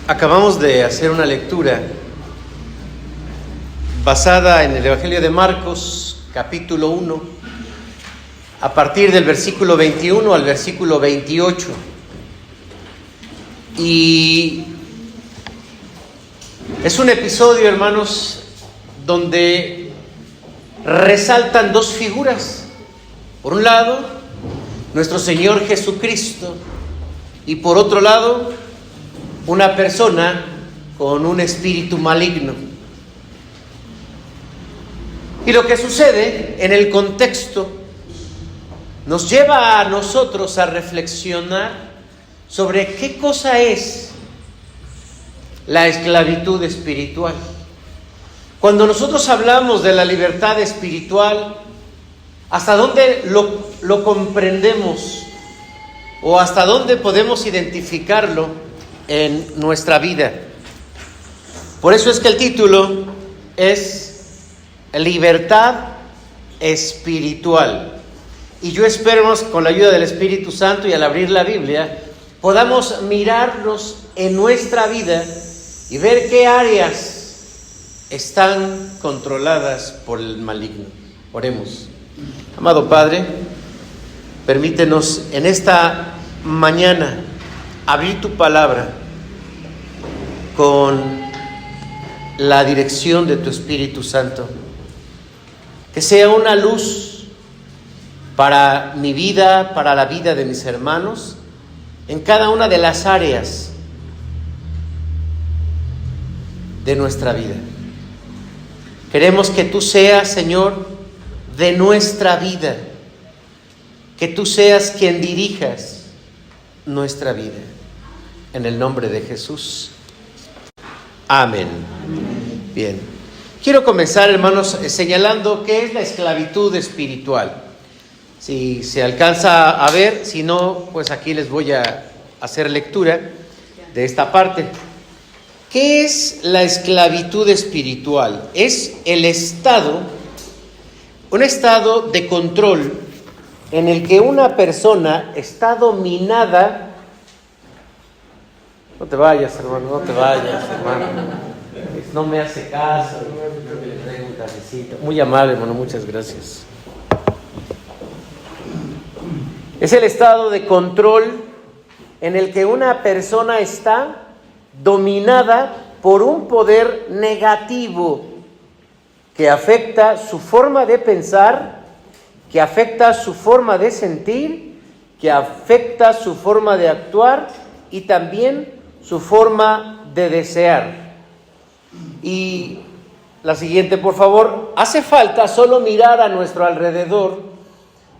Acabamos de hacer una lectura basada en el Evangelio de Marcos, capítulo 1, a partir del versículo 21 al versículo 28. Y es un episodio, hermanos, donde resaltan dos figuras. Por un lado, nuestro Señor Jesucristo, y por otro lado, una persona con un espíritu maligno. Y lo que sucede en el contexto nos lleva a nosotros a reflexionar sobre qué cosa es la esclavitud espiritual. Cuando nosotros hablamos de la libertad espiritual, ¿hasta dónde lo comprendemos? ¿O hasta dónde podemos identificarlo en nuestra vida? Por eso es que el título es Libertad Espiritual. Y yo espero que con la ayuda del Espíritu Santo y al abrir la Biblia podamos mirarnos en nuestra vida y ver qué áreas están controladas por el maligno. Oremos. Amado Padre, permítenos en esta mañana abrir tu palabra con la dirección de tu Espíritu Santo. Que sea una luz para mi vida, para la vida de mis hermanos, en cada una de las áreas de nuestra vida. Queremos que tú seas, Señor, de nuestra vida, que tú seas quien dirijas nuestra vida. En el nombre de Jesús. Amén. Bien. Quiero comenzar, hermanos, señalando qué es la esclavitud espiritual. Si se alcanza a ver, si no, pues aquí les voy a hacer lectura de esta parte. ¿Qué es la esclavitud espiritual? Es un estado de control en el que una persona está dominada. No te vayas, hermano, no te vayas, hermano. No me hace caso. Creo que le traigo un cafecito. Muy amable, hermano, muchas gracias. Es el estado de control en el que una persona está dominada por un poder negativo que afecta su forma de pensar, que afecta su forma de sentir, que afecta su forma de actuar y también su forma de desear. Y la siguiente, por favor. Hace falta solo mirar a nuestro alrededor,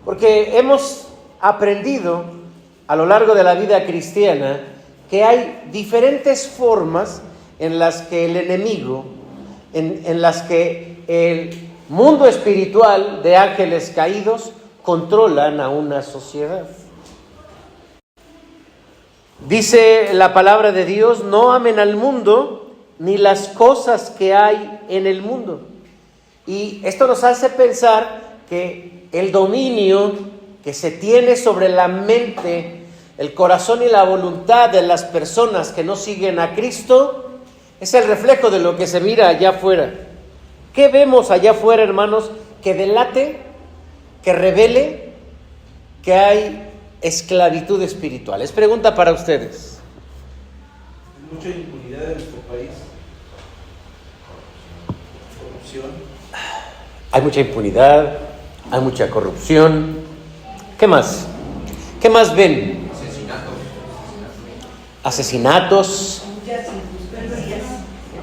porque hemos aprendido a lo largo de la vida cristiana que hay diferentes formas en las que el enemigo, en las que el mundo espiritual de ángeles caídos controlan a una sociedad. Dice la palabra de Dios: no amen al mundo ni las cosas que hay en el mundo. Y esto nos hace pensar que el dominio que se tiene sobre la mente, el corazón y la voluntad de las personas que no siguen a Cristo es el reflejo de lo que se mira allá afuera. ¿Qué vemos allá afuera, hermanos, que delate, que revele que hay esclavitud espiritual? Es pregunta para ustedes. Hay mucha impunidad en nuestro país. Corrupción. Hay mucha impunidad, hay mucha corrupción. ¿Qué más? ¿Qué más ven? Asesinatos.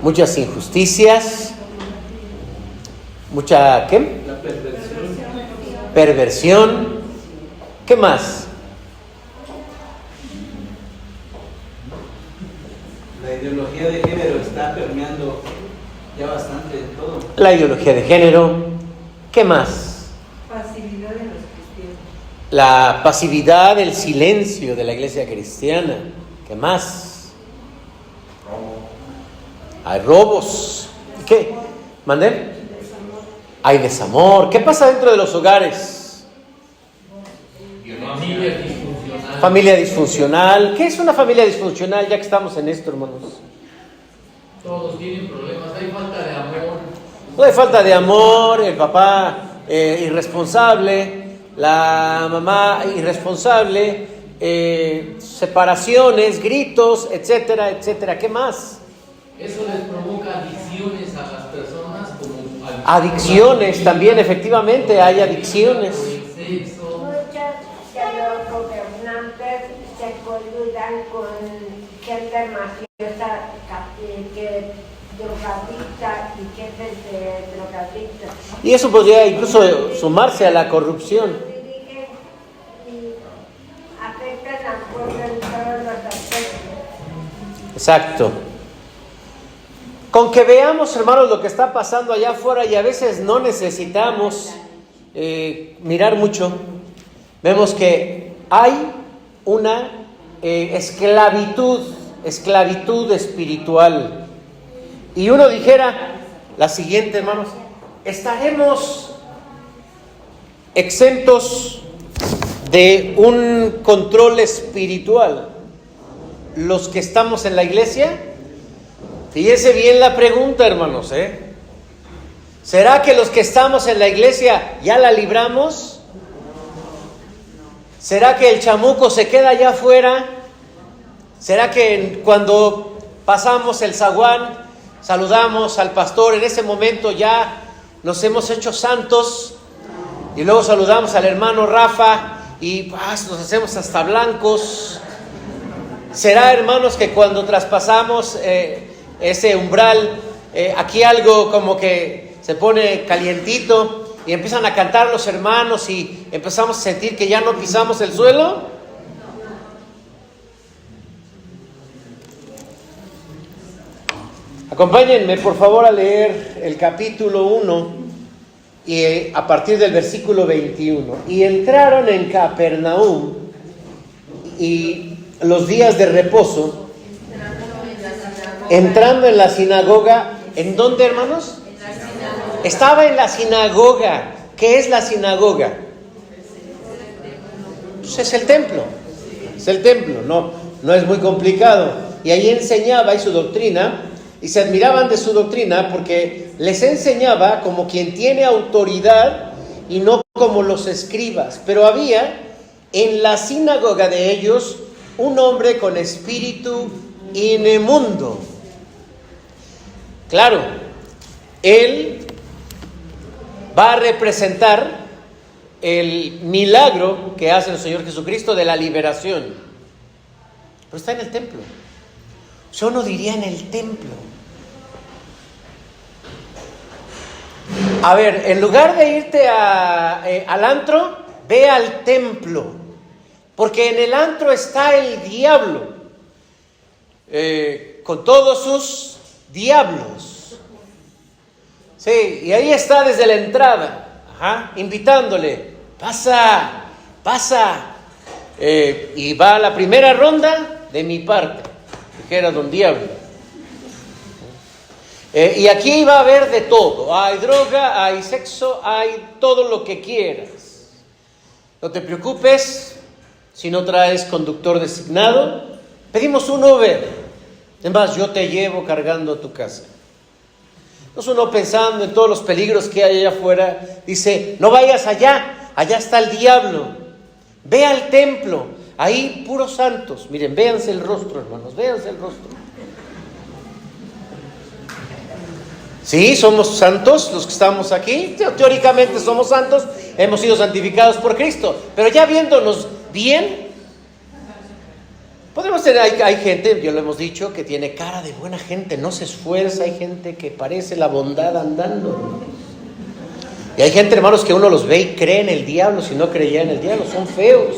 Muchas injusticias. Mucha, ¿qué? La perversión. Perversión. ¿Qué más? La ideología de género está permeando ya bastante de todo. La ideología de género. ¿Qué más? Pasividad de los cristianos. La pasividad, el silencio de la iglesia cristiana. ¿Qué más? Hay robos. ¿Qué? ¿Mandé? Hay desamor. ¿Qué pasa dentro de los hogares? Familia disfuncional. ¿Qué es una familia disfuncional? Ya que estamos en esto, hermanos. Todos tienen problemas, hay falta de amor. No hay falta de amor, el papá irresponsable, la mamá irresponsable, separaciones, gritos, etcétera, etcétera. ¿Qué más? Eso les provoca adicciones a las personas, como Adicciones también, efectivamente, hay adicciones. por el sexo. Muchos de los gobernantes se coludan con gente mafiosa, que drogadicta y jefes de drogadictos. Y eso podría incluso sumarse a la corrupción. Dirigen y afectan al pueblo en todos los aspectos. Exacto. Con que veamos, hermanos, lo que está pasando allá afuera, y a veces no necesitamos mirar mucho, vemos que hay una esclavitud espiritual. Y uno dijera la siguiente, hermanos: ¿estaremos exentos de un control espiritual los que estamos en la iglesia? Fíjese bien la pregunta, hermanos, ¿será que los que estamos en la iglesia ya la libramos? ¿Será que el chamuco se queda allá afuera? ¿Será que cuando pasamos el zaguán, saludamos al pastor, en ese momento ya nos hemos hecho santos? Y luego saludamos al hermano Rafa y nos hacemos hasta blancos. ¿Será, hermanos, que cuando traspasamos ese umbral, aquí algo como que se pone calientito y empiezan a cantar los hermanos y empezamos a sentir que ya no pisamos el suelo? Acompáñenme por favor a leer el capítulo 1 y a partir del versículo 21. Y entraron en Capernaum y los días de reposo, entrando en la sinagoga. ¿En dónde, hermanos? Estaba en la sinagoga. ¿Qué es la sinagoga? Pues es el templo. Es el templo, no es muy complicado. Y ahí enseñaba, y su doctrina, y se admiraban de su doctrina porque les enseñaba como quien tiene autoridad y no como los escribas. Pero había en la sinagoga de ellos un hombre con espíritu inmundo. Claro, él va a representar el milagro que hace el Señor Jesucristo de la liberación. Pero está en el templo. Yo no diría en el templo. A ver, en lugar de irte al antro, ve al templo. Porque en el antro está el diablo, con todos sus diablos. Sí, y ahí está desde la entrada, invitándole: pasa. Y va a la primera ronda de mi parte, dijera don Diablo. Y aquí va a haber de todo. Hay droga, hay sexo, hay todo lo que quieras. No te preocupes si no traes conductor designado. Pedimos un Uber. Es más, yo te llevo cargando a tu casa. No es uno pensando en todos los peligros que hay allá afuera. Dice: no vayas allá está el diablo. Ve al templo, ahí puros santos. Miren, véanse el rostro, hermanos, véanse el rostro. Sí, somos santos los que estamos aquí. Teóricamente somos santos, hemos sido santificados por Cristo. Pero ya viéndonos bien, podemos tener, hay gente, ya lo hemos dicho, que tiene cara de buena gente, no se esfuerza. Hay gente que parece la bondad andando. Y hay gente, hermanos, que uno los ve y cree en el diablo. Si no creía en el diablo, son feos.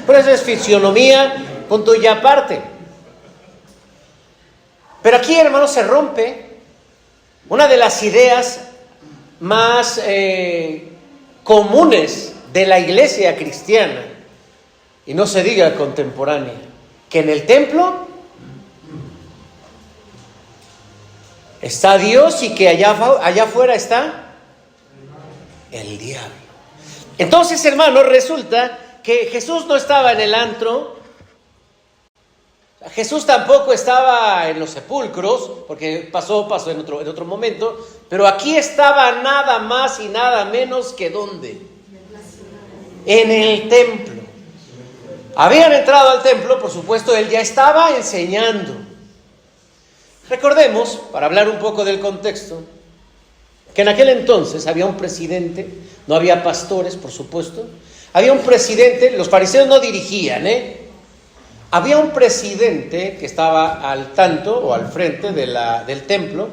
Pero esa es fisionomía, punto y aparte. Pero aquí, hermanos, se rompe una de las ideas más comunes de la iglesia cristiana, y no se diga contemporánea, que en el templo está Dios y que allá afuera está el diablo. Entonces, hermanos, resulta que Jesús no estaba en el antro. Jesús tampoco estaba en los sepulcros, porque pasó en otro momento, pero aquí estaba nada más y nada menos que ¿dónde? En el templo. Habían entrado al templo, por supuesto, él ya estaba enseñando. Recordemos, para hablar un poco del contexto, que en aquel entonces había un presidente, no había pastores, por supuesto, había un presidente, los fariseos no dirigían, había un presidente que estaba al tanto o al frente del templo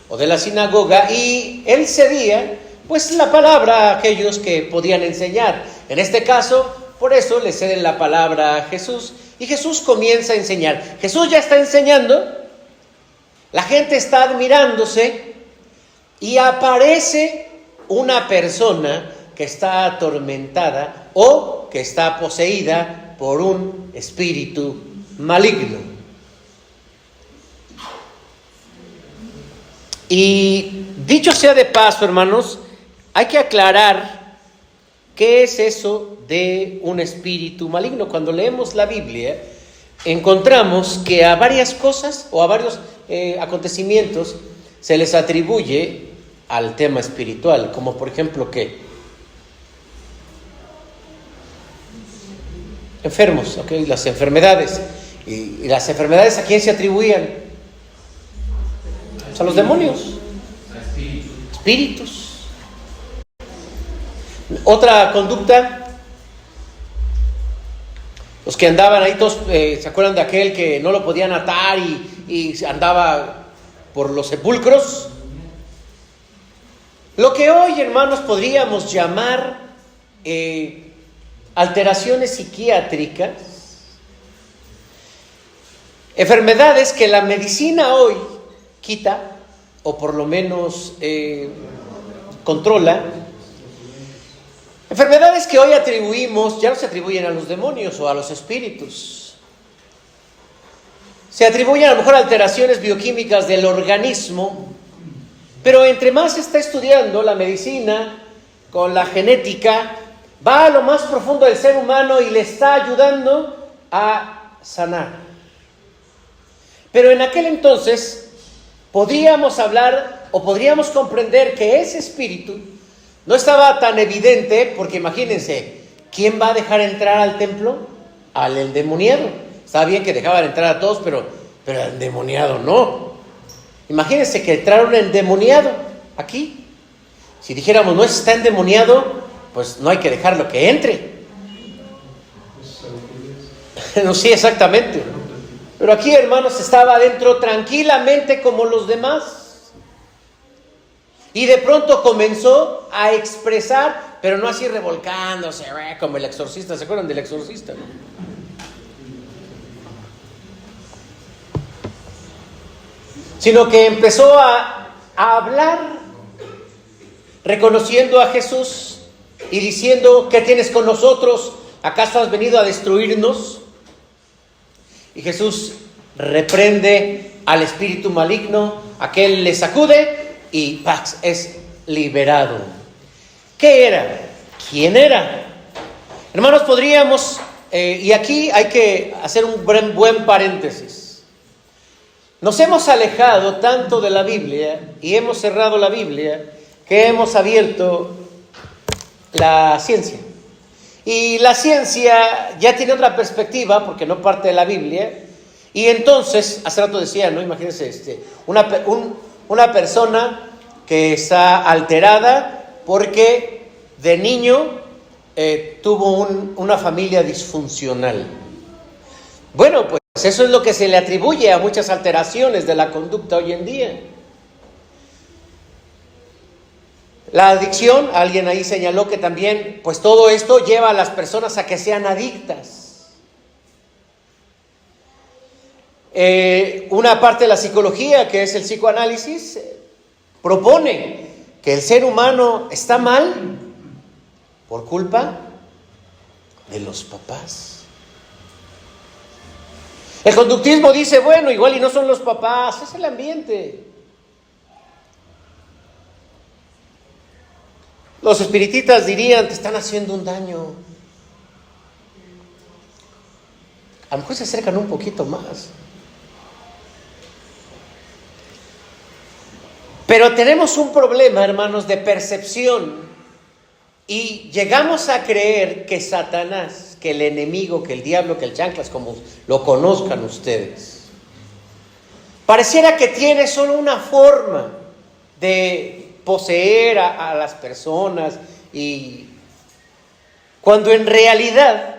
o de la sinagoga, y él cedía pues la palabra a aquellos que podían enseñar. En este caso, por eso le ceden la palabra a Jesús, y Jesús comienza a enseñar. Jesús ya está enseñando, la gente está admirándose, y aparece una persona que está atormentada o que está poseída por un espíritu maligno. Y dicho sea de paso, hermanos, hay que aclarar qué es eso de un espíritu maligno. Cuando leemos la Biblia, encontramos que a varias cosas o a varios acontecimientos se les atribuye al tema espiritual, como por ejemplo, ¿qué? Enfermos, ¿ok? Las enfermedades. ¿Y las enfermedades a quién se atribuían? Pues a los demonios. Espíritus. Otra conducta, los que andaban ahí todos, ¿se acuerdan de aquel que no lo podían atar y andaba por los sepulcros? Lo que hoy, hermanos, podríamos llamar alteraciones psiquiátricas, enfermedades que la medicina hoy quita, o por lo menos controla. Enfermedades que hoy atribuimos, ya no se atribuyen a los demonios o a los espíritus. Se atribuyen a lo mejor alteraciones bioquímicas del organismo, pero entre más se está estudiando la medicina con la genética, va a lo más profundo del ser humano y le está ayudando a sanar. Pero en aquel entonces podríamos hablar o podríamos comprender que ese espíritu no estaba tan evidente, porque imagínense, ¿quién va a dejar entrar al templo? Al endemoniado. Está bien que dejaban entrar a todos, pero al endemoniado no. Imagínense que entrara un endemoniado aquí. Si dijéramos, no está endemoniado, pues no hay que dejarlo que entre. No, sí, exactamente. Pero aquí, hermanos, estaba adentro tranquilamente como los demás. Y de pronto comenzó a expresar, pero no así revolcándose, como el exorcista. ¿Se acuerdan del exorcista? Sino que empezó a hablar, reconociendo a Jesús y diciendo, ¿qué tienes con nosotros? ¿Acaso has venido a destruirnos? Y Jesús reprende al espíritu maligno, aquel le sacude y ¡pax! Es liberado. ¿Qué era? ¿Quién era? Hermanos, podríamos, y aquí hay que hacer un buen paréntesis. Nos hemos alejado tanto de la Biblia y hemos cerrado la Biblia que hemos abierto la ciencia. Y la ciencia ya tiene otra perspectiva porque no parte de la Biblia. Y entonces, hace rato decía, ¿no? Imagínense, una persona que está alterada porque de niño tuvo una familia disfuncional. Bueno, pues eso es lo que se le atribuye a muchas alteraciones de la conducta hoy en día. La adicción, alguien ahí señaló que también, pues todo esto lleva a las personas a que sean adictas. Una parte de la psicología, que es el psicoanálisis, propone que el ser humano está mal por culpa de los papás. El conductismo dice, bueno, igual y no son los papás, es el ambiente. Los espiritistas dirían, te están haciendo un daño. A lo mejor se acercan un poquito más. Pero tenemos un problema, hermanos, de percepción. Y llegamos a creer que Satanás, que el enemigo, que el diablo, que el chanclas, como lo conozcan ustedes, pareciera que tiene solo una forma de poseer a las personas, y cuando en realidad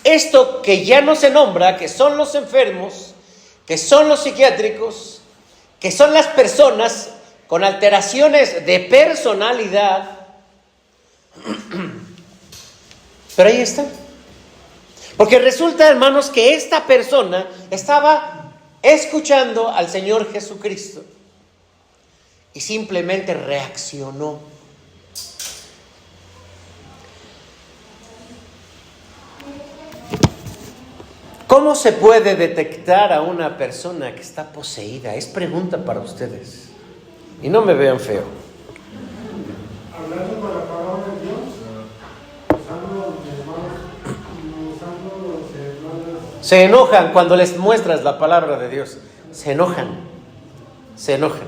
esto que ya no se nombra, que son los enfermos, que son los psiquiátricos, que son las personas con alteraciones de personalidad, pero ahí está. Porque resulta, hermanos, que esta persona estaba escuchando al Señor Jesucristo y simplemente reaccionó. ¿Cómo se puede detectar a una persona que está poseída? Es pregunta para ustedes. Y no me vean feo. Hablando con la palabra de Dios, usando los hermanos. Se enojan cuando les muestras la palabra de Dios. Se enojan. Se enojan.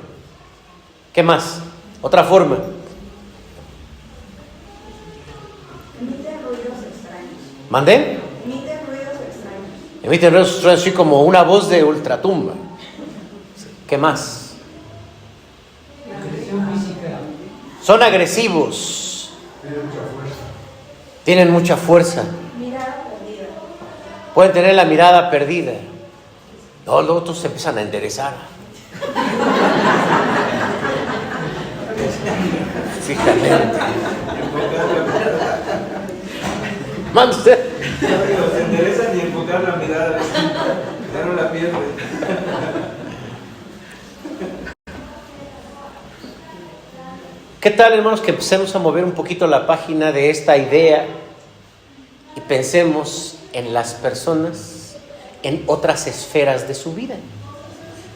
¿Qué más? Otra forma. Emiten ruidos extraños. ¿Mandé? Emiten ruidos extraños. Emiten ruidos extraños, así como una voz de ultratumba. ¿Qué más? Son agresivos. Tienen mucha fuerza. Mirada perdida. Pueden tener la mirada perdida. No, luego otros se empiezan a enderezar. Fíjate. Mande usted. Se enderezan y enfocar la mirada. Ya no la pierden. ¿Qué tal, hermanos, que empecemos a mover un poquito la página de esta idea y pensemos en las personas en otras esferas de su vida?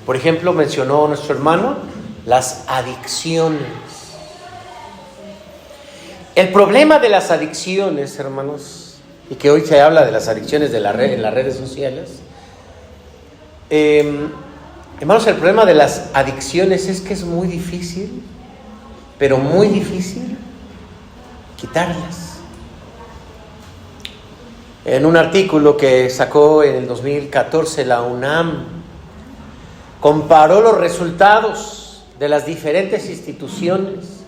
Por ejemplo, mencionó nuestro hermano las adicciones. El problema de las adicciones, hermanos, y que hoy se habla de las adicciones de en las redes sociales, hermanos, el problema de las adicciones es que es muy difícil, pero muy difícil quitarlas. En un artículo que sacó en el 2014 la UNAM, comparó los resultados de las diferentes instituciones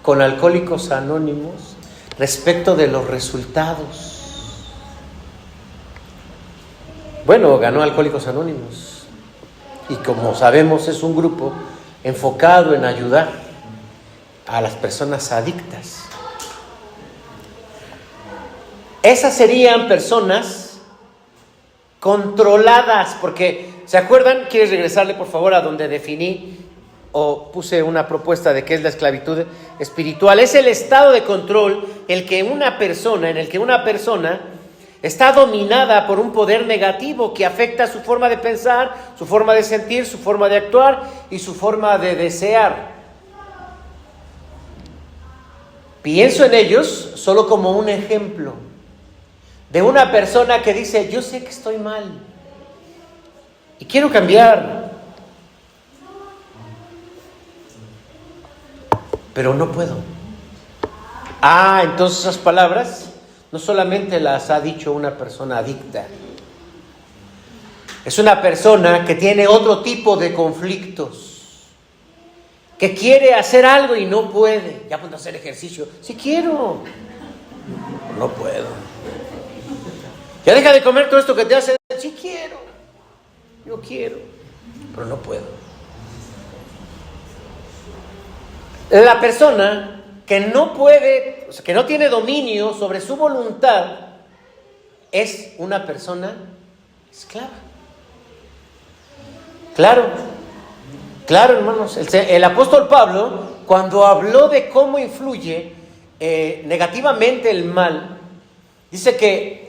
con Alcohólicos Anónimos respecto de los resultados. Bueno, ganó Alcohólicos Anónimos, y como sabemos es un grupo enfocado en ayudar a las personas adictas. Esas serían personas controladas, porque, ¿se acuerdan? ¿Quieres regresarle por favor a donde definí o puse una propuesta de qué es la esclavitud espiritual? Es el estado de control en el que una persona está dominada por un poder negativo que afecta su forma de pensar, su forma de sentir, su forma de actuar y su forma de desear. Pienso en ellos solo como un ejemplo de una persona que dice: yo sé que estoy mal y quiero cambiar, pero no puedo. Entonces esas palabras no solamente las ha dicho una persona adicta, es una persona que tiene otro tipo de conflictos, que quiere hacer algo y no puede. Ya puedo hacer ejercicio. Sí quiero, no puedo. Ya deja de comer todo esto que te hace. Sí quiero, yo quiero, pero no puedo. La persona que no puede, o sea, que no tiene dominio sobre su voluntad, es una persona esclava. Claro, hermanos, el apóstol Pablo, cuando habló de cómo influye negativamente el mal, dice que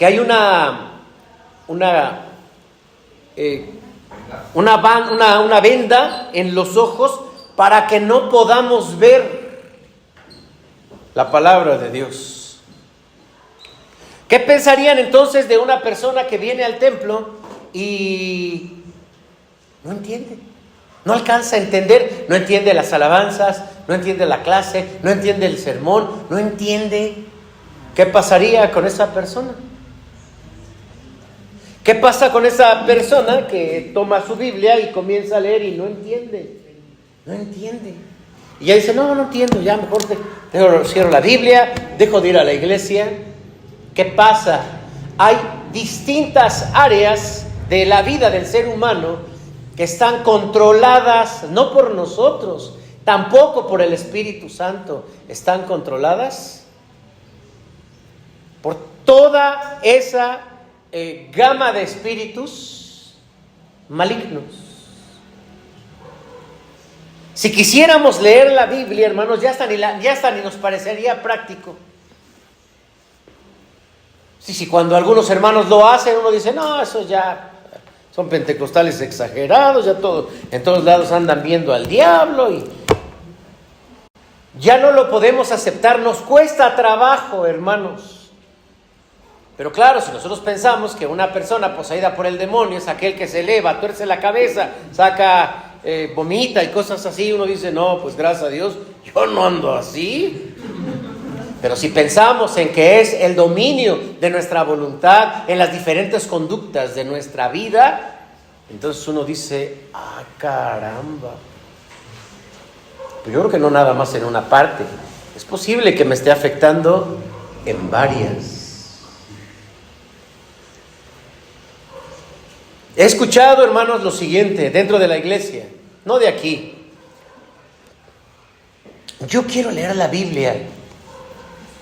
hay una venda en los ojos para que no podamos ver la palabra de Dios. ¿Qué pensarían entonces de una persona que viene al templo y no entiende? No alcanza a entender, no entiende las alabanzas, no entiende la clase, no entiende el sermón, no entiende. ¿Qué pasaría con esa persona? ¿Qué pasa con esa persona que toma su Biblia y comienza a leer y no entiende? No entiende. Y ya dice, no entiendo, ya mejor cierro la Biblia, dejo de ir a la iglesia. ¿Qué pasa? Hay distintas áreas de la vida del ser humano que están controladas no por nosotros, tampoco por el Espíritu Santo, están controladas por toda esa gama de espíritus malignos. Si quisiéramos leer la Biblia, hermanos, ya hasta ni nos parecería práctico. Sí, cuando algunos hermanos lo hacen, uno dice, no, eso ya son pentecostales exagerados, ya todo, en todos lados andan viendo al diablo y ya no lo podemos aceptar, nos cuesta trabajo, hermanos. Pero claro, si nosotros pensamos que una persona poseída por el demonio es aquel que se eleva, tuerce la cabeza, saca, vomita y cosas así, uno dice, no, pues gracias a Dios, yo no ando así. Pero si pensamos en que es el dominio de nuestra voluntad en las diferentes conductas de nuestra vida, entonces uno dice, caramba. Pues yo creo que no nada más en una parte, es posible que me esté afectando en varias. He escuchado, hermanos, lo siguiente dentro de la iglesia, no de aquí. Yo quiero leer la Biblia,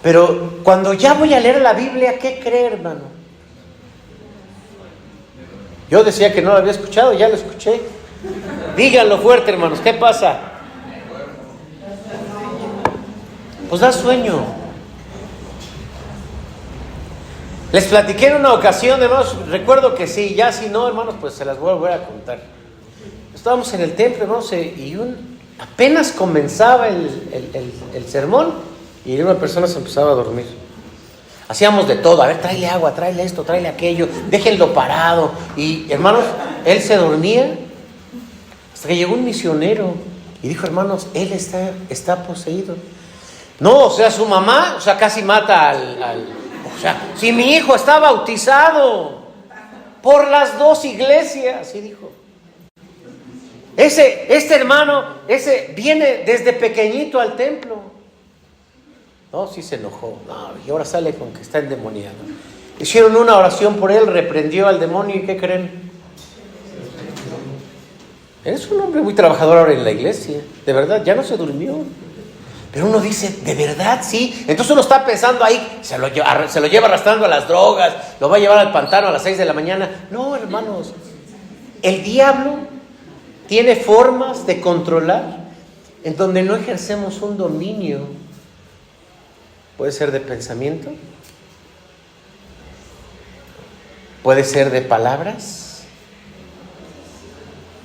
pero cuando ya voy a leer la Biblia, ¿qué cree, hermano? Yo decía que no lo había escuchado, ya lo escuché. Díganlo fuerte, hermanos, ¿qué pasa? Pues da sueño. Les platiqué en una ocasión, hermanos, recuerdo que sí, ya si no, hermanos, pues se las voy a volver a contar. Estábamos en el templo, hermanos, y apenas comenzaba el sermón y una persona se empezaba a dormir. Hacíamos de todo, a ver, tráele agua, tráele esto, tráele aquello, déjenlo parado. Y hermanos, él se dormía hasta que llegó un misionero y dijo, hermanos, él está poseído. No, o sea, su mamá, o sea, casi mata o sea, si mi hijo está bautizado por las dos iglesias, así dijo. Este hermano, viene desde pequeñito al templo. No, sí se enojó. No, y ahora sale con que está endemoniado. Hicieron una oración por él, reprendió al demonio y ¿qué creen? Es un hombre muy trabajador ahora en la iglesia. De verdad, ya no se durmió. Pero uno dice, ¿de verdad? Sí. Entonces uno está pensando ahí, se lo lleva arrastrando a las drogas, lo va a llevar al pantano a las 6 de la mañana. No, hermanos. El diablo tiene formas de controlar en donde no ejercemos un dominio. Puede ser de pensamiento, puede ser de palabras,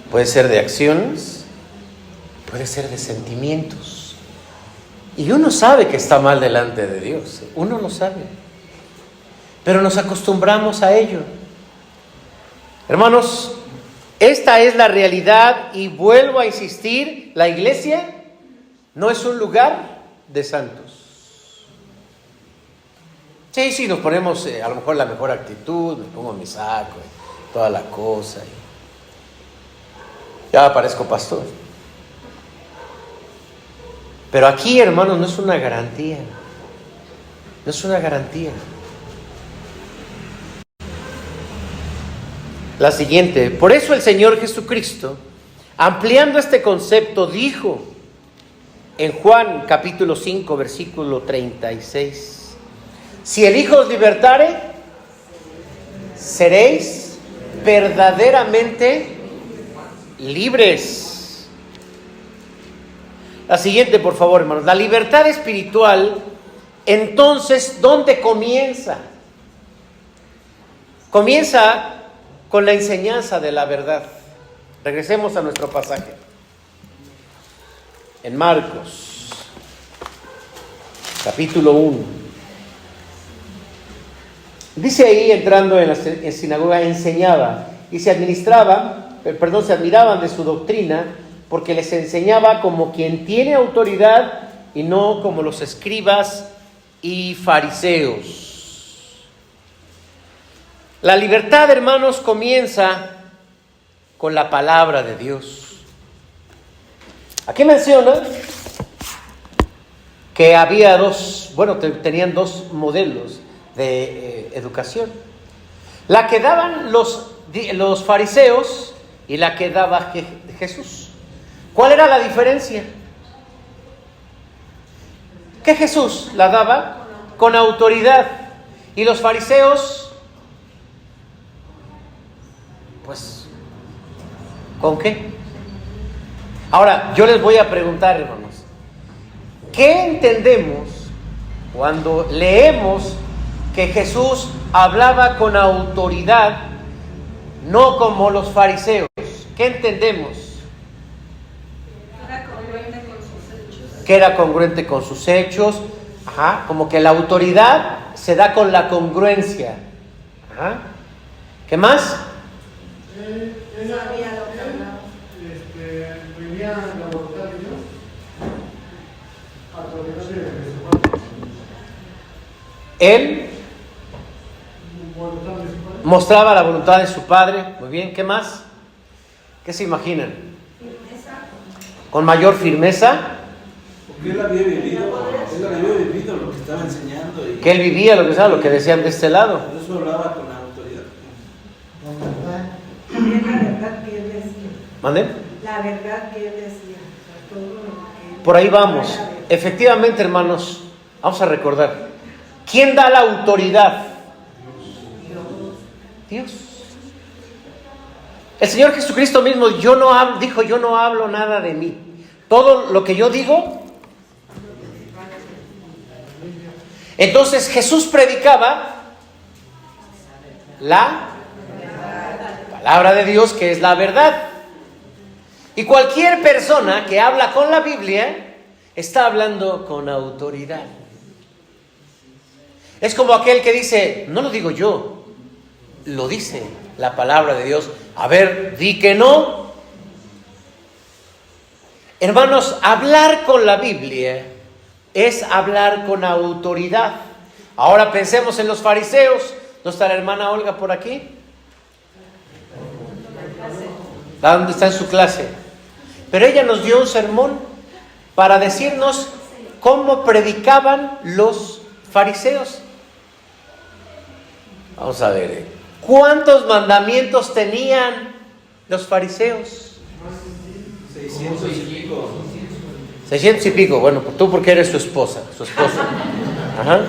puede ser de acciones, puede ser de sentimientos. Y uno sabe que está mal delante de Dios, uno lo sabe, pero nos acostumbramos a ello. Hermanos, esta es la realidad y vuelvo a insistir, la iglesia no es un lugar de santos. Sí, nos ponemos a lo mejor la mejor actitud, me pongo mi saco, toda la cosa, y ya parezco pastor. Pero aquí, hermanos, no es una garantía. No es una garantía. La siguiente, por eso el Señor Jesucristo, ampliando este concepto, dijo en Juan capítulo 5, versículo 36, si el Hijo os libertare, seréis verdaderamente libres. La siguiente, por favor, hermanos. La libertad espiritual, entonces, ¿dónde comienza? Comienza con la enseñanza de la verdad. Regresemos a nuestro pasaje. En Marcos, capítulo 1. Dice ahí, entrando en la sinagoga, enseñaba y se admiraban de su doctrina, porque les enseñaba como quien tiene autoridad y no como los escribas y fariseos. La libertad, hermanos, comienza con la palabra de Dios. Aquí menciona que había tenían dos modelos de educación. La que daban los fariseos y la que daba Jesús. ¿Cuál era la diferencia? Que Jesús la daba con autoridad y los fariseos, pues, ¿con qué? Ahora, yo les voy a preguntar, hermanos, ¿qué entendemos cuando leemos que Jesús hablaba con autoridad, no como los fariseos? ¿Qué entendemos? Que era congruente con sus hechos. Como que la autoridad se da con la congruencia. ¿Qué más? Ella vivía en la voluntad de Dios, autoridad de Jesucristo. Él mostraba la voluntad de su Padre. Muy bien, ¿qué más? ¿Qué se imaginan? Con mayor firmeza. Porque él había vivido lo que estaba enseñando. Y Que él vivía lo que decían de este lado. por eso hablaba con autoridad. También la verdad que él decía. ¿Mande? La verdad que él decía. O sea, todo lo que él... Por ahí vamos. Efectivamente, hermanos, vamos a recordar. ¿Quién da la autoridad? Dios. El Señor Jesucristo mismo dijo, yo no hablo nada de mí. Todo lo que yo digo. Entonces Jesús predicaba la palabra de Dios, que es la verdad. Y cualquier persona que habla con la Biblia está hablando con autoridad. Es como aquel que dice, no lo digo yo, lo dice la palabra de Dios. A ver, di que no. Hermanos, hablar con la Biblia es hablar con autoridad. Ahora pensemos en los fariseos. ¿No está la hermana Olga por aquí? ¿Dónde está en su clase? Pero ella nos dio un sermón para decirnos cómo predicaban los fariseos. Vamos a ver, ¿cuántos mandamientos tenían los fariseos? 600 y pico. 600 y pico. Bueno, tú porque eres su esposa. Ajá.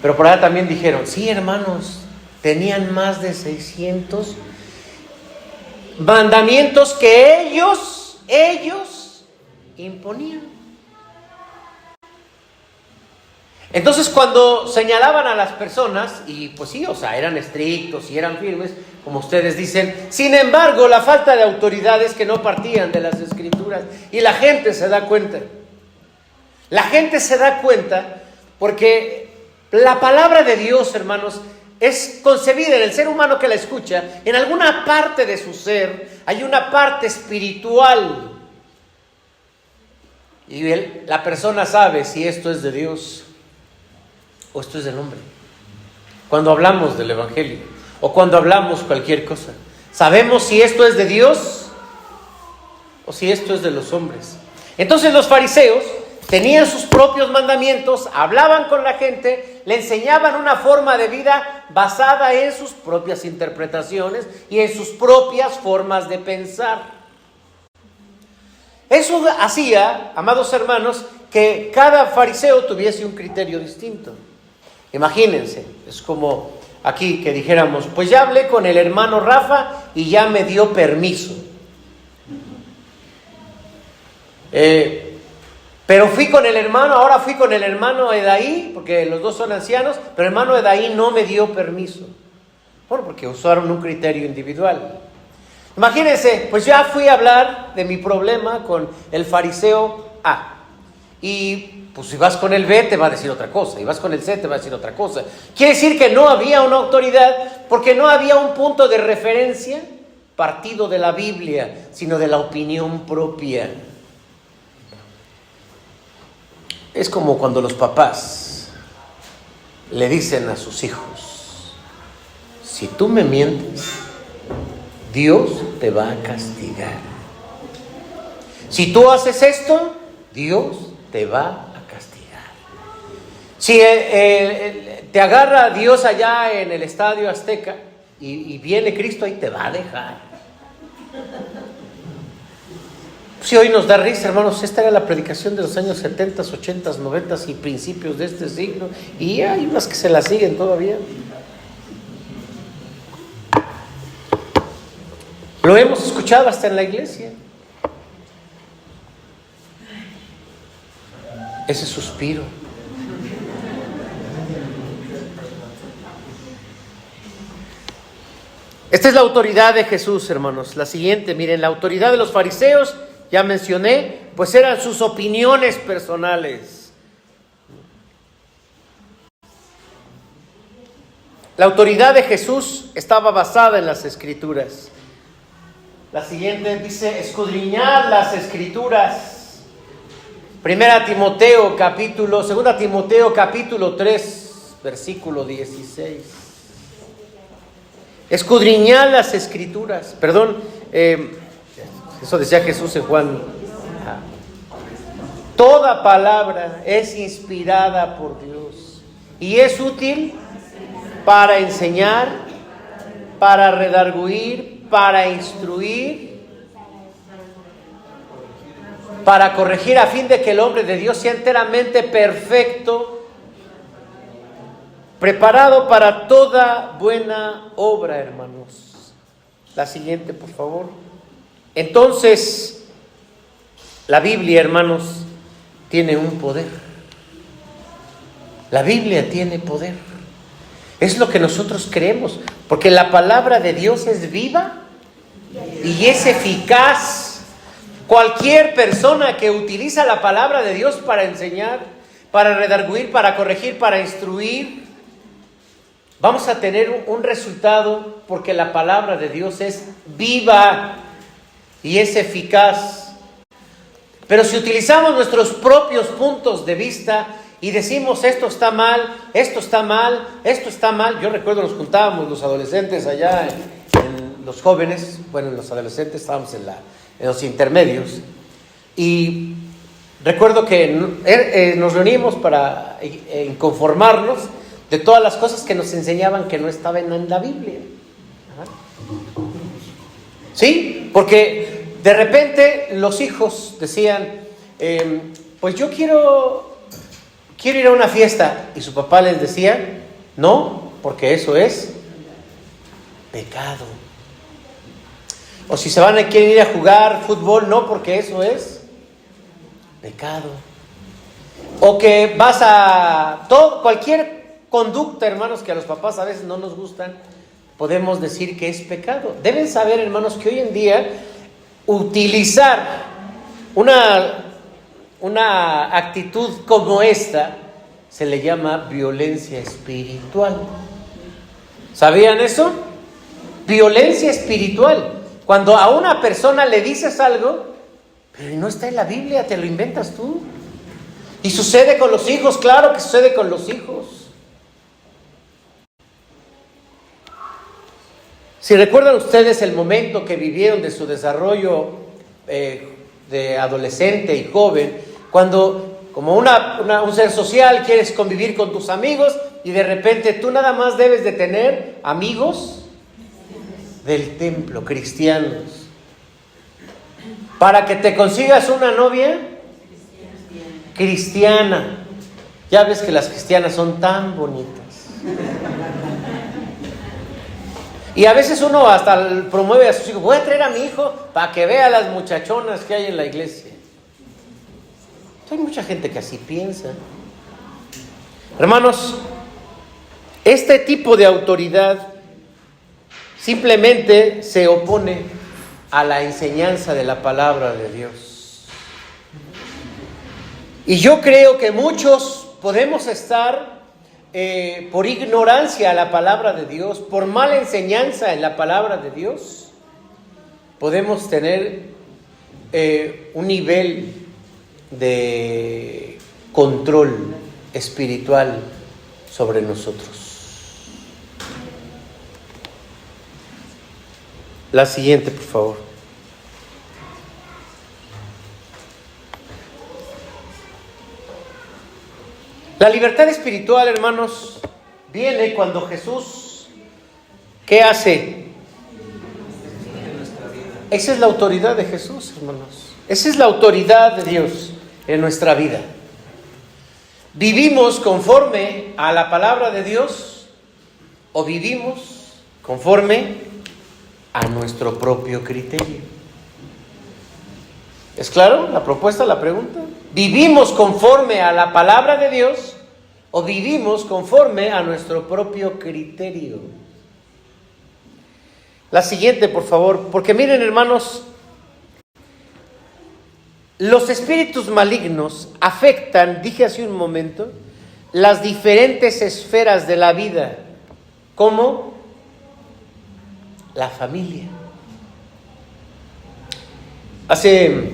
Pero por allá también dijeron, sí, hermanos, tenían más de 600 mandamientos que ellos imponían. Entonces, cuando señalaban a las personas, y pues sí, eran estrictos y eran firmes, como ustedes dicen, sin embargo, la falta de autoridad es que no partían de las Escrituras, y la gente se da cuenta. La gente se da cuenta porque la palabra de Dios, hermanos, es concebida en el ser humano que la escucha. En alguna parte de su ser hay una parte espiritual, y la persona sabe si esto es de Dios o esto es del hombre. Cuando hablamos del Evangelio o cuando hablamos cualquier cosa, sabemos si esto es de Dios o si esto es de los hombres. Entonces los fariseos tenían sus propios mandamientos, hablaban con la gente, le enseñaban una forma de vida basada en sus propias interpretaciones y en sus propias formas de pensar. Eso hacía, amados hermanos, que cada fariseo tuviese un criterio distinto. Imagínense, es como aquí que dijéramos, pues ya hablé con el hermano Rafa y ya me dio permiso. Pero ahora fui con el hermano Edaí, porque los dos son ancianos, pero el hermano Edaí no me dio permiso. Bueno, porque usaron un criterio individual. Imagínense, pues ya fui a hablar de mi problema con el fariseo A. Y pues si vas con el B te va a decir otra cosa, y vas con el C te va a decir otra cosa. Quiere decir que no había una autoridad porque no había un punto de referencia partido de la Biblia, sino de la opinión propia. Es como cuando los papás le dicen a sus hijos: si tú me mientes, Dios te va a castigar. Si tú haces esto, Dios te va a castigar. Si te agarra Dios allá en el Estadio Azteca y viene Cristo, ahí te va a dejar. Si hoy nos da risa, hermanos, esta era la predicación de los años 70, 80, 90 y principios de este siglo, y hay unas que se la siguen todavía. Lo hemos escuchado hasta en la iglesia. Ese suspiro. Esta es la autoridad de Jesús, hermanos. La siguiente, miren, la autoridad de los fariseos, ya mencioné, pues eran sus opiniones personales. La autoridad de Jesús estaba basada en las Escrituras. La siguiente dice: escudriñad las Escrituras. 2 Timoteo capítulo 3, versículo 16. Escudriñad las Escrituras. Perdón, eso decía Jesús en Juan. Toda palabra es inspirada por Dios y es útil para enseñar, para redarguir, para instruir, para corregir, a fin de que el hombre de Dios sea enteramente perfecto, preparado para toda buena obra, hermanos. La siguiente, por favor. Entonces, la Biblia, hermanos, tiene un poder. La Biblia tiene poder. Es lo que nosotros creemos, porque la palabra de Dios es viva y es eficaz. Cualquier persona que utiliza la palabra de Dios para enseñar, para redarguir, para corregir, para instruir, vamos a tener un resultado, porque la palabra de Dios es viva y es eficaz. Pero si utilizamos nuestros propios puntos de vista y decimos esto está mal, esto está mal, esto está mal. Yo recuerdo nos juntábamos los adolescentes allá en los jóvenes, bueno, en los adolescentes estábamos en los intermedios, y recuerdo que nos reunimos para inconformarnos de todas las cosas que nos enseñaban que no estaban en la Biblia. ¿Sí? Porque de repente los hijos decían, pues yo quiero ir a una fiesta, y su papá les decía, no, porque eso es pecado. O si quieren ir a jugar fútbol, no, porque eso es pecado. O que cualquier conducta, hermanos, que a los papás a veces no nos gustan, podemos decir que es pecado. Deben saber, hermanos, que hoy en día utilizar una actitud como esta se le llama violencia espiritual. ¿Sabían eso? Violencia espiritual. Cuando a una persona le dices algo, pero no está en la Biblia, te lo inventas tú. Y sucede con los hijos, claro que sucede con los hijos. Si recuerdan ustedes el momento que vivieron de su desarrollo de adolescente y joven, cuando como un ser social quieres convivir con tus amigos y de repente tú nada más debes de tener amigos del templo, cristianos, para que te consigas una novia cristiana. Ya ves que las cristianas son tan bonitas. Y a veces uno hasta promueve a sus hijos, voy a traer a mi hijo para que vea las muchachonas que hay en la iglesia. Hay mucha gente que así piensa. Hermanos, este tipo de autoridad simplemente se opone a la enseñanza de la palabra de Dios. Y yo creo que muchos podemos estar por ignorancia a la palabra de Dios, por mala enseñanza en la palabra de Dios, podemos tener un nivel de control espiritual sobre nosotros. La siguiente, por favor. La libertad espiritual, hermanos, viene cuando Jesús, ¿qué hace? Esa es la autoridad de Jesús, hermanos. Esa es la autoridad de Dios en nuestra vida. ¿Vivimos conforme a la palabra de Dios o vivimos conforme a nuestro propio criterio? ¿Es claro la propuesta, la pregunta? ¿Vivimos conforme a la palabra de Dios o vivimos conforme a nuestro propio criterio? La siguiente, por favor, porque miren, hermanos, los espíritus malignos afectan, dije hace un momento, las diferentes esferas de la vida, como la familia. Hace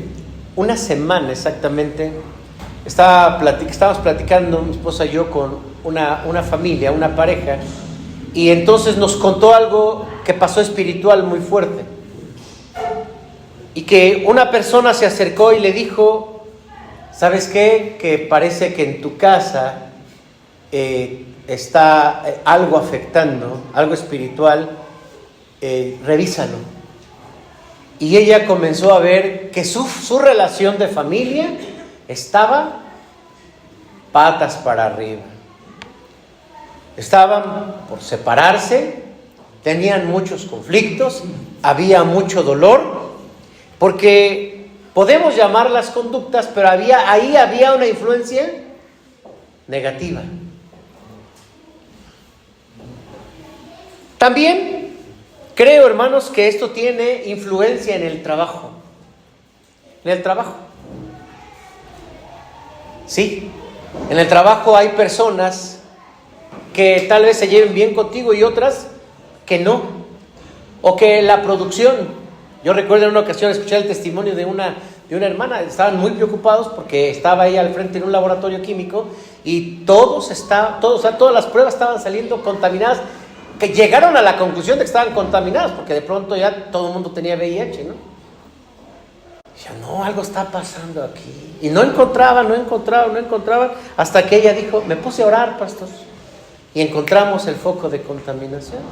una semana exactamente estábamos platicando mi esposa y yo con una familia, una pareja, y entonces nos contó algo que pasó espiritual muy fuerte, y que una persona se acercó y le dijo: ¿sabes qué? Que parece que en tu casa está algo afectando, algo espiritual, revísalo. Y ella comenzó a ver que su relación de familia estaba patas para arriba. Estaban por separarse, tenían muchos conflictos, había mucho dolor, porque podemos llamar las conductas, pero ahí había una influencia negativa. También creo, hermanos, que esto tiene influencia en el trabajo. En el trabajo. Sí, en el trabajo hay personas que tal vez se lleven bien contigo y otras que no. O que la producción. Yo recuerdo en una ocasión escuchar el testimonio de una hermana. Estaban muy preocupados porque estaba ella al frente en un laboratorio químico y todas las pruebas estaban saliendo contaminadas, que llegaron a la conclusión de que estaban contaminadas, porque de pronto ya todo el mundo tenía VIH, ¿no? Ya no, algo está pasando aquí. Y no encontraban, hasta que ella dijo: me puse a orar, pastor, y encontramos el foco de contaminación.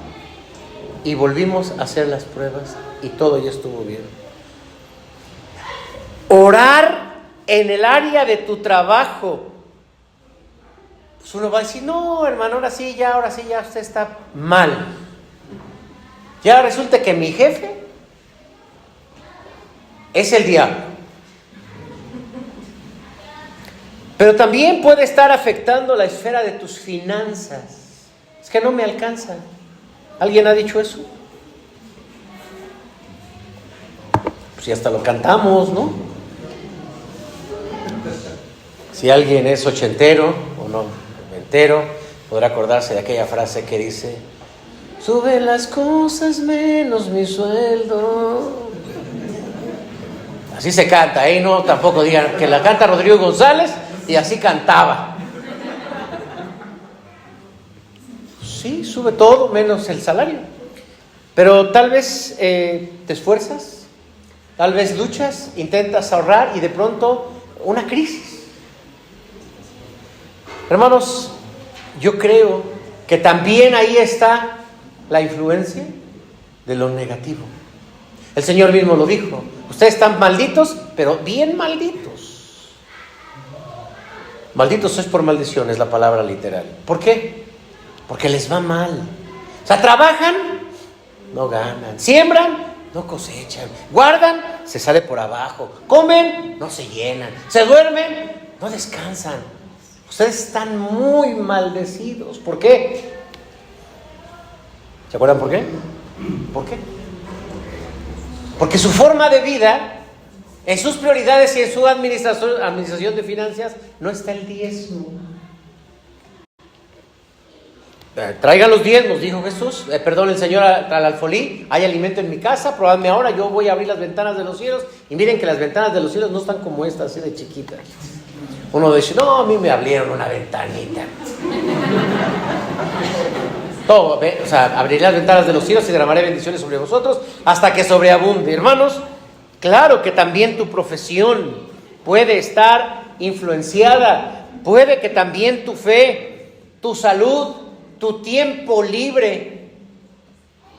Y volvimos a hacer las pruebas y todo ya estuvo bien. Orar en el área de tu trabajo. Pues uno va a decir: no, hermano, ahora sí ya usted está mal. Ya resulta que mi jefe es el diablo. Pero también puede estar afectando la esfera de tus finanzas. Es que no me alcanza. ¿Alguien ha dicho eso? Pues ya hasta lo cantamos, ¿no? Si alguien es ochentero o no, noventero, podrá acordarse de aquella frase que dice: suben las cosas menos mi sueldo. Así se canta, no tampoco digan que la canta Rodrigo González y así cantaba. Sí, sube todo menos el salario. Pero tal vez te esfuerzas, tal vez luchas, intentas ahorrar y de pronto una crisis. Hermanos, yo creo que también ahí está la influencia de lo negativo. El Señor mismo lo dijo: ustedes están malditos, pero bien malditos. Malditos sois por maldición, es la palabra literal. ¿Por qué? Porque les va mal. O sea, trabajan, no ganan. Siembran, no cosechan. Guardan, se sale por abajo. Comen, no se llenan. Se duermen, no descansan. Ustedes están muy maldecidos. ¿Por qué? ¿Se acuerdan por qué? ¿Por qué? Porque su forma de vida En sus prioridades y en su administración de finanzas no está el diezmo. Traigan los diezmos, dijo Jesús. Perdón, el Señor al alfolí: hay alimento en mi casa, probadme ahora, yo voy a abrir las ventanas de los cielos. Y miren que las ventanas de los cielos no están como estas, así de chiquitas. Uno dice: no, a mí me abrieron una ventanita. Todo, o sea, abriré las ventanas de los cielos y derramaré bendiciones sobre vosotros hasta que sobreabunde. Hermanos, claro que también tu profesión puede estar influenciada. Puede que también tu fe, tu salud, tu tiempo libre,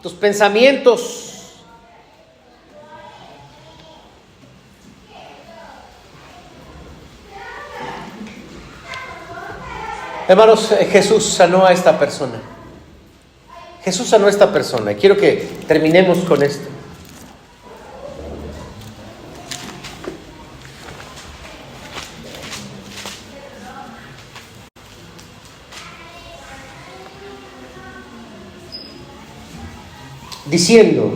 tus pensamientos. Hermanos, Jesús sanó a esta persona. Jesús sanó a esta persona. Y quiero que terminemos con esto. Diciendo: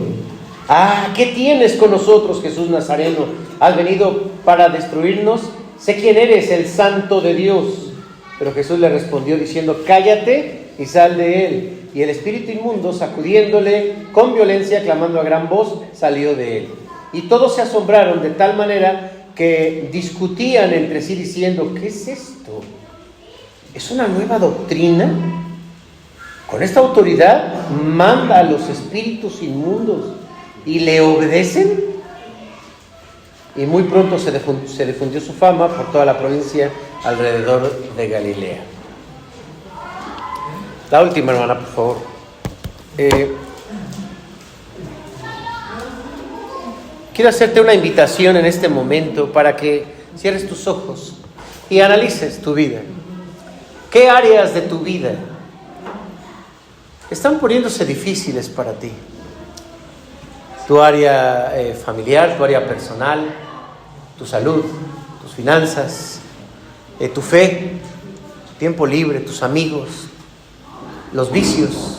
¿qué tienes con nosotros, Jesús Nazareno? ¿Has venido para destruirnos? Sé quién eres, el Santo de Dios. Pero Jesús le respondió diciendo: cállate y sal de él. Y el espíritu inmundo, sacudiéndole con violencia, clamando a gran voz, salió de él. Y todos se asombraron de tal manera que discutían entre sí diciendo: ¿qué es esto? ¿Es una nueva doctrina? Con esta autoridad manda a los espíritus inmundos y le obedecen. Y muy pronto se difundió su fama por toda la provincia alrededor de Galilea. La última, hermana, por favor. Quiero hacerte una invitación en este momento para que cierres tus ojos y analices tu vida. ¿Qué áreas de tu vida están poniéndose difíciles para ti? Tu área familiar, tu área personal, tu salud, tus finanzas, tu fe, tu tiempo libre, tus amigos, los vicios,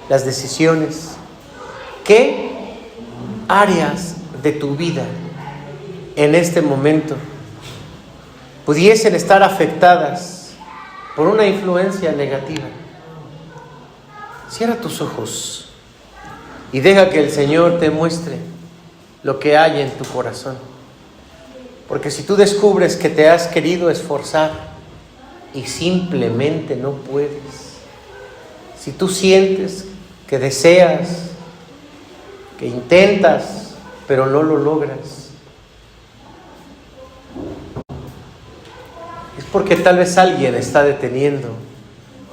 las decisiones. ¿Qué áreas de tu vida en este momento pudiesen estar afectadas por una influencia negativa? Cierra tus ojos y deja que el Señor te muestre lo que hay en tu corazón. Porque si tú descubres que te has querido esforzar y simplemente no puedes, si tú sientes que deseas, que intentas, pero no lo logras, es porque tal vez alguien está deteniendo,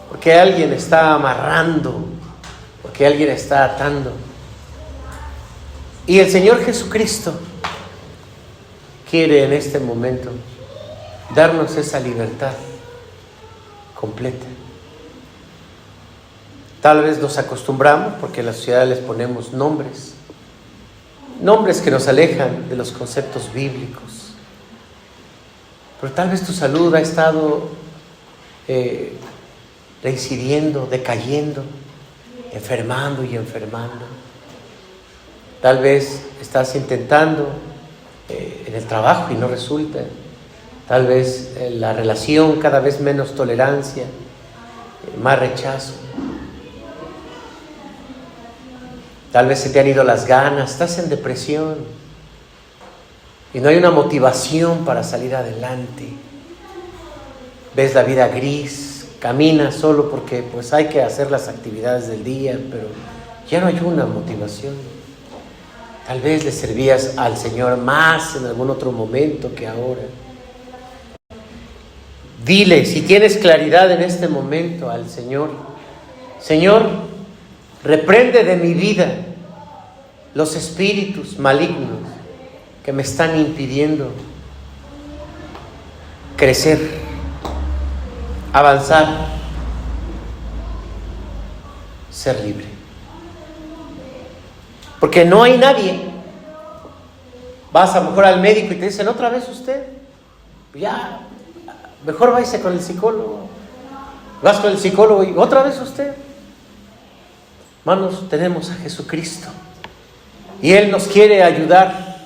porque alguien está amarrando, porque alguien está atando. Y el Señor Jesucristo quiere en este momento darnos esa libertad completa. Tal vez nos acostumbramos, porque en la sociedad les ponemos nombres que nos alejan de los conceptos bíblicos. Pero tal vez tu salud ha estado reincidiendo, decayendo, enfermando y enfermando. Tal vez estás intentando en el trabajo y no resulta. Tal vez la relación, cada vez menos tolerancia, más rechazo. Tal vez se te han ido las ganas, estás en depresión y no hay una motivación para salir adelante. Ves la vida gris, caminas solo porque pues hay que hacer las actividades del día, pero ya no hay una motivación. Tal vez le servías al Señor más en algún otro momento que ahora. Dile, si tienes claridad en este momento al Señor: Señor, reprende de mi vida los espíritus malignos que me están impidiendo crecer, avanzar, ser libre. Porque no hay nadie. Vas a lo mejor al médico y te dicen: ¿otra vez usted? Ya, mejor váyase con el psicólogo. Vas con el psicólogo y ¿otra vez usted? Hermanos, tenemos a Jesucristo y Él nos quiere ayudar.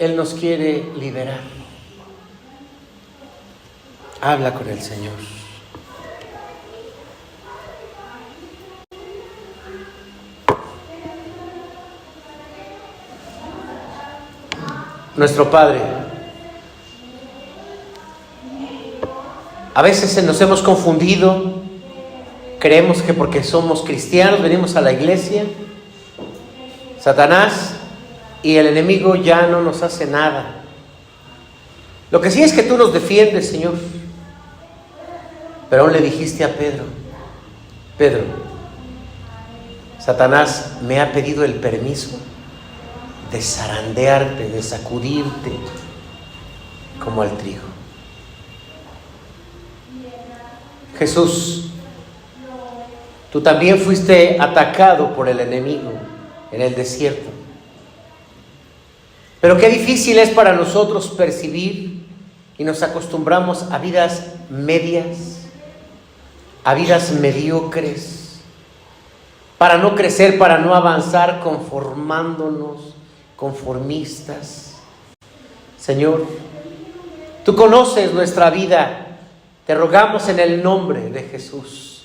Él nos quiere liberar. Habla con el Señor. Nuestro Padre, a veces nos hemos confundido, creemos que porque somos cristianos, venimos a la iglesia, Satanás y el enemigo ya no nos hace nada. Lo que sí es que tú nos defiendes, Señor. Pero aún le dijiste a Pedro, Pedro, Satanás me ha pedido el permiso de zarandearte, de sacudirte como al trigo. Jesús, tú también fuiste atacado por el enemigo en el desierto. Pero qué difícil es para nosotros percibir y nos acostumbramos a vidas medias, a vidas mediocres, para no crecer, para no avanzar, conformándonos, conformistas. Señor, tú conoces nuestra vida. Te rogamos en el nombre de Jesús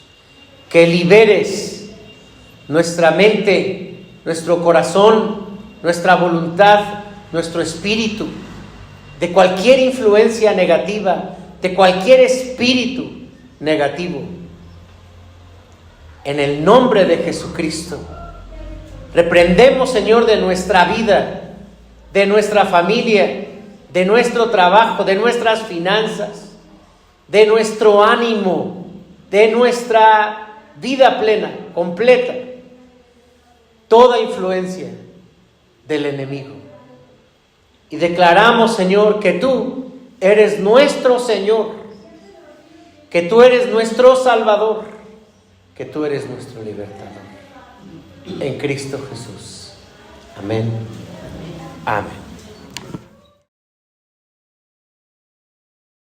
que liberes nuestra mente, nuestro corazón, nuestra voluntad, nuestro espíritu de cualquier influencia negativa, de cualquier espíritu negativo. En el nombre de Jesucristo, reprendemos, Señor, de nuestra vida, de nuestra familia, de nuestro trabajo, de nuestras finanzas, de nuestro ánimo, de nuestra vida plena, completa, toda influencia del enemigo. Y declaramos, Señor, que tú eres nuestro Señor, que tú eres nuestro Salvador, que tú eres nuestro libertador. En Cristo Jesús. Amén. Amén.